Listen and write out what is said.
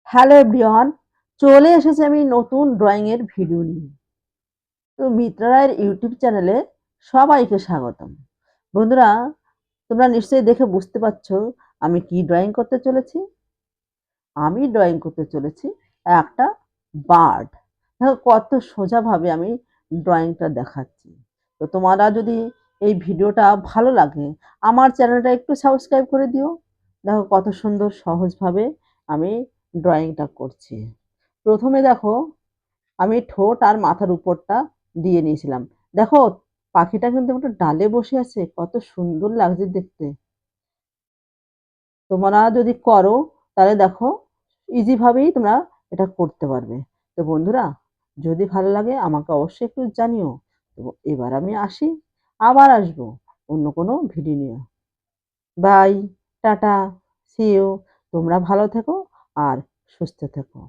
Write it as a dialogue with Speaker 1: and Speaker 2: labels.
Speaker 1: Hello everyone, চলে এসেছি আমি নতুন ড্রয়িং এর ভিডিও নিয়ে। তো মিত্রা রায়ের ইউটিউব চ্যানেলে সবাইকে স্বাগতম। বন্ধুরা, তোমরা নিশ্চয়ই দেখে বুঝতে পারছো আমি কি ড্রয়িং করতে চলেছি। আমি ড্রয়িং করতে চলেছি একটা বার্ড। দেখো কত সোজাভাবে আমি ড্রয়িংটা দেখাচ্ছি। তো তোমরা যদি এই ভিডিওটা ভালো লাগে আমার চ্যানেলটা একটু সাবস্ক্রাইব করে দিও। দেখো কত সুন্দর সহজভাবে আমি ড্রয়িংটা করছি। প্রথমে দেখো আমি ঠোঁট আর মাথার উপরটা দিয়ে নিয়েছিলাম। দেখো পাখিটা কিন্তু একটা ডালে বসে আছে, কত সুন্দর লাগছে দেখতে। তোমরা যদি করো তাহলে দেখো ইজি ভাবেই তোমরা এটা করতে পারবে। তো বন্ধুরা, যদি ভালো লাগে আমাকে অবশ্যই একটু জানিও। তো এবার আমি আসি, আবার আসবো অন্য কোনো ভিডিও নিয়ে। Bye, tata, see you. তোমরা ভালো থেকো আর সুস্থ থেকো।